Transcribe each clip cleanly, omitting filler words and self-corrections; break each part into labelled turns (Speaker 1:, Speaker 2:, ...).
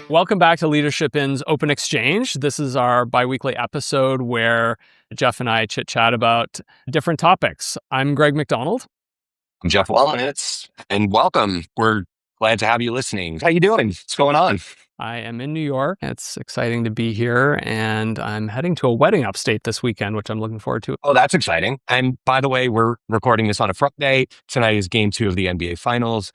Speaker 1: Welcome back to Leadership In's Open Exchange. This is our biweekly episode where Geoff and I chit-chat about different topics. I'm Greg McDonald.
Speaker 2: I'm Geoff Wellnitz, and welcome. We're glad to have you listening. How you doing? What's going on?
Speaker 1: I am in New York. It's exciting to be here, and I'm heading to a wedding upstate this weekend, which I'm looking forward to.
Speaker 2: Oh, that's exciting. And by the way, we're recording this on a Friday. Tonight is game 2 of the NBA Finals.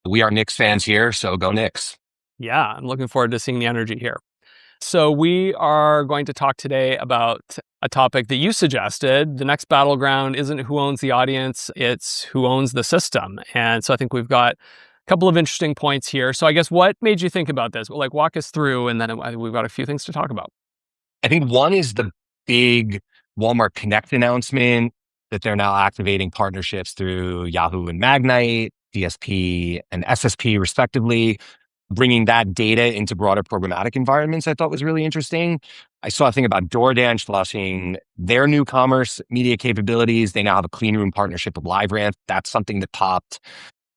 Speaker 2: We are Knicks fans here, so go Knicks.
Speaker 1: Yeah, I'm looking forward to seeing the energy here. So we are going to talk today about a topic that you suggested. The next battleground isn't who owns the audience, it's who owns the system. And so I think we've got a couple of interesting points here. So I guess what made you think about this? Like, walk us through, and then we've got a few things to talk about.
Speaker 2: I think one is the big Walmart Connect announcement that they're now activating partnerships through Yahoo and Magnite, DSP and SSP respectively. Bringing that data into broader programmatic environments, I thought was really interesting. I saw a thing about DoorDash launching their new commerce media capabilities. They now have a clean room partnership with LiveRamp. That's something that popped.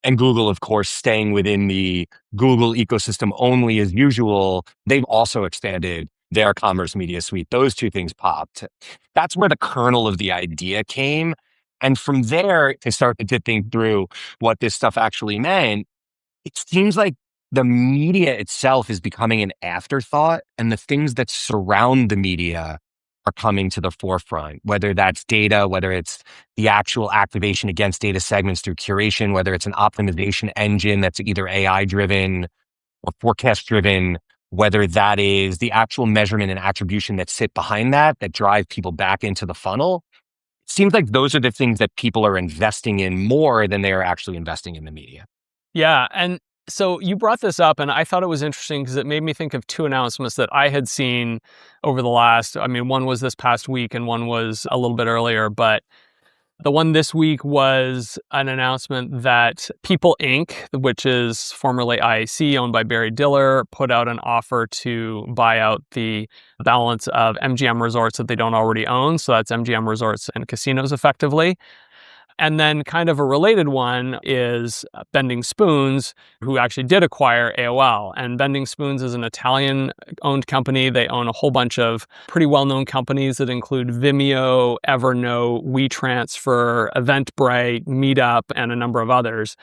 Speaker 2: And Google, of course, staying within the Google ecosystem only as usual. They've also expanded their commerce media suite. Those two things popped. That's where the kernel of the idea came. And from there, to start to think through what this stuff actually meant, it seems like the media itself is becoming an afterthought, and the things that surround the media are coming to the forefront, whether that's data, whether it's the actual activation against data segments through curation, whether it's an optimization engine that's either AI driven or forecast driven, whether that is the actual measurement and attribution that sit behind that drive people back into the funnel. It seems like those are the things that people are investing in more than they are actually investing in the media.
Speaker 1: Yeah. And so you brought this up, and I thought it was interesting because it made me think of two announcements that I had seen over the last, one was this past week and one was a little bit earlier, but the one this week was an announcement that People Inc., which is formerly IAC, owned by Barry Diller, put out an offer to buy out the balance of MGM resorts that they don't already own. So that's MGM resorts and casinos effectively. And then kind of a related one is Bending Spoons, who actually did acquire AOL. And Bending Spoons is an Italian-owned company. They own a whole bunch of pretty well-known companies that include Vimeo, Evernote, WeTransfer, Eventbrite, Meetup, and a number of others.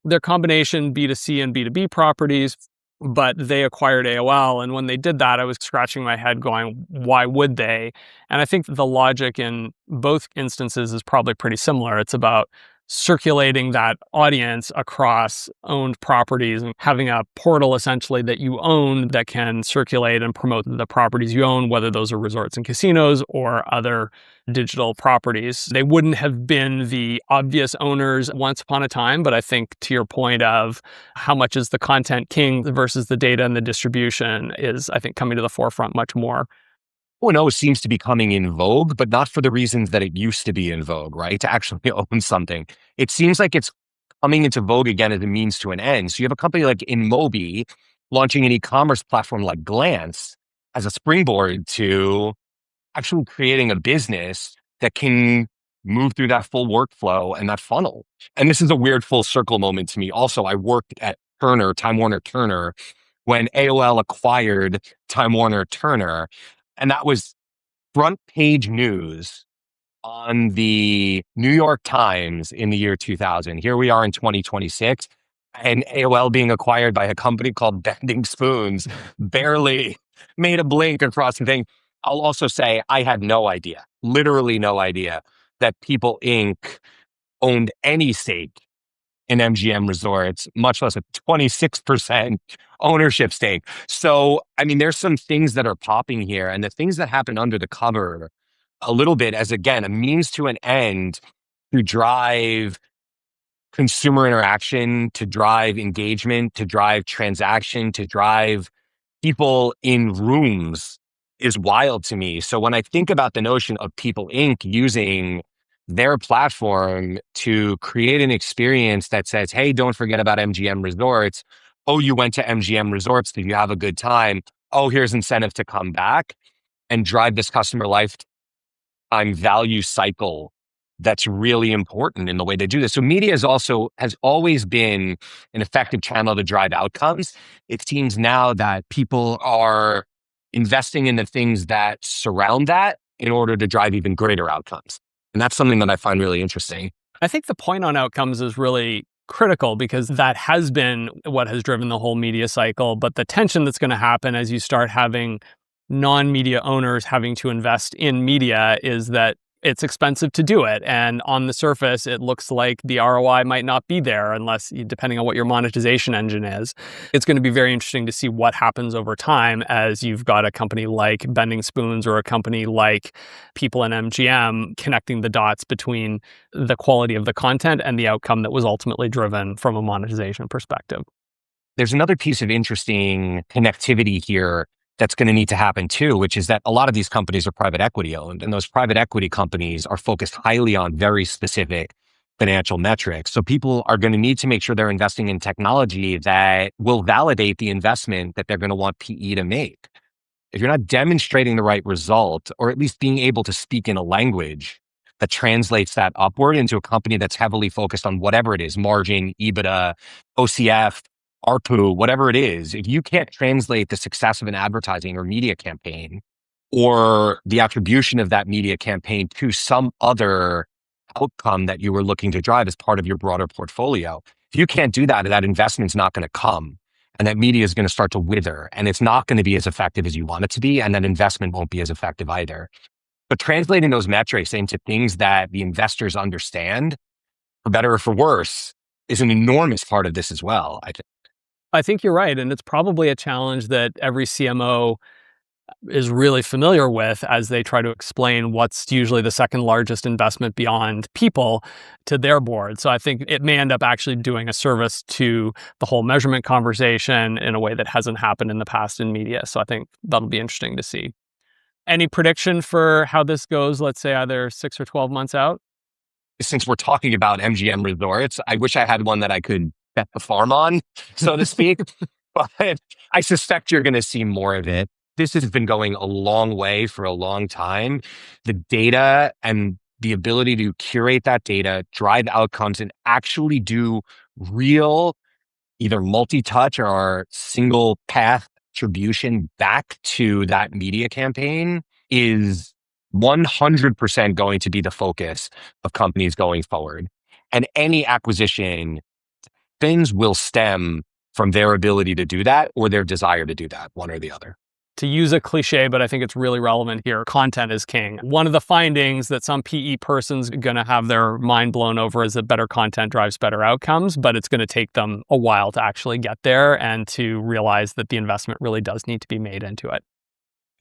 Speaker 1: Their combination B2C and B2B properties, but they acquired AOL. And when they did that, I was scratching my head going, why would they? And I think the logic in both instances is probably pretty similar. It's about circulating that audience across owned properties and having a portal essentially that you own that can circulate and promote the properties you own, whether those are resorts and casinos or other digital properties. They wouldn't have been the obvious owners once upon a time, but I think to your point of how much is the content king versus the data and the distribution is, I think, coming to the forefront much more.
Speaker 2: O&O seems to be coming in vogue, but not for the reasons that it used to be in vogue, right? To actually own something. It seems like it's coming into vogue again as a means to an end. So you have a company like InMobi launching an e-commerce platform like Glance as a springboard to actually creating a business that can move through that full workflow and that funnel. And this is a weird full circle moment to me. Also, I worked at Time Warner Turner, when AOL acquired Time Warner Turner. And that was front page news on the New York Times in the year 2000. Here we are in 2026, and AOL being acquired by a company called Bending Spoons barely made a blink across the thing. I'll also say I had no idea, literally no idea, that People Inc. owned any stake in MGM Resorts, much less a 26% ownership stake. So, there's some things that are popping here, and the things that happen under the cover a little bit as, again, a means to an end to drive consumer interaction, to drive engagement, to drive transaction, to drive people in rooms is wild to me. So when I think about the notion of People Inc. using their platform to create an experience that says, hey, don't forget about MGM Resorts. Oh, you went to MGM Resorts. Did you have a good time? Oh, here's incentive to come back and drive this customer lifetime value cycle that's really important in the way they do this. So media has always been an effective channel to drive outcomes. It seems now that people are investing in the things that surround that in order to drive even greater outcomes. And that's something that I find really interesting.
Speaker 1: I think the point on outcomes is really critical because that has been what has driven the whole media cycle. But the tension that's going to happen as you start having non-media owners having to invest in media is that it's expensive to do it. And on the surface, it looks like the ROI might not be there unless, depending on what your monetization engine is. It's going to be very interesting to see what happens over time as you've got a company like Bending Spoons or a company like People in MGM connecting the dots between the quality of the content and the outcome that was ultimately driven from a monetization perspective.
Speaker 2: There's another piece of interesting connectivity here that's going to need to happen too, which is that a lot of these companies are private equity owned, and those private equity companies are focused highly on very specific financial metrics. So people are going to need to make sure they're investing in technology that will validate the investment that they're going to want PE to make. If you're not demonstrating the right result, or at least being able to speak in a language that translates that upward into a company that's heavily focused on whatever it is, margin, EBITDA, OCF, ARPU, whatever it is, if you can't translate the success of an advertising or media campaign or the attribution of that media campaign to some other outcome that you were looking to drive as part of your broader portfolio, if you can't do that, that investment's not going to come. And that media is going to start to wither, and it's not going to be as effective as you want it to be. And that investment won't be as effective either. But translating those metrics into things that the investors understand, for better or for worse, is an enormous part of this as well, I think.
Speaker 1: I think you're right. And it's probably a challenge that every CMO is really familiar with as they try to explain what's usually the second largest investment beyond people to their board. So I think it may end up actually doing a service to the whole measurement conversation in a way that hasn't happened in the past in media. So I think that'll be interesting to see. Any prediction for how this goes, let's say either 6 or 12 months out?
Speaker 2: Since we're talking about MGM resorts, I wish I had one that I could bet the farm on, so to speak. But I suspect you're going to see more of it. This has been going a long way for a long time. The data and the ability to curate that data, drive outcomes, and actually do real, either multi-touch or single path attribution back to that media campaign is 100% going to be the focus of companies going forward. And any acquisition, things will stem from their ability to do that or their desire to do that, one or the other.
Speaker 1: To use a cliche, but I think it's really relevant here, content is king. One of the findings that some PE person's going to have their mind blown over is that better content drives better outcomes, but it's going to take them a while to actually get there and to realize that the investment really does need to be made into it.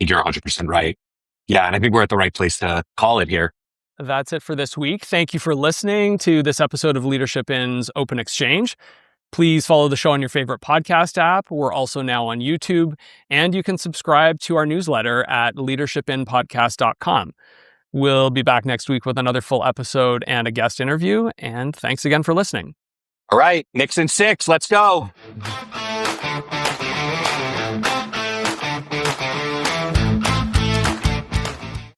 Speaker 2: You're 100% right. Yeah, and I think we're at the right place to call it here.
Speaker 1: That's it for this week. Thank you for listening to this episode of Leadership In's Open Exchange. Please follow the show on your favorite podcast app. We're also now on YouTube, and you can subscribe to our newsletter at leadershipinpodcast.com. We'll be back next week with another full episode and a guest interview, and thanks again for listening.
Speaker 2: All right, Nixon 6, let's go.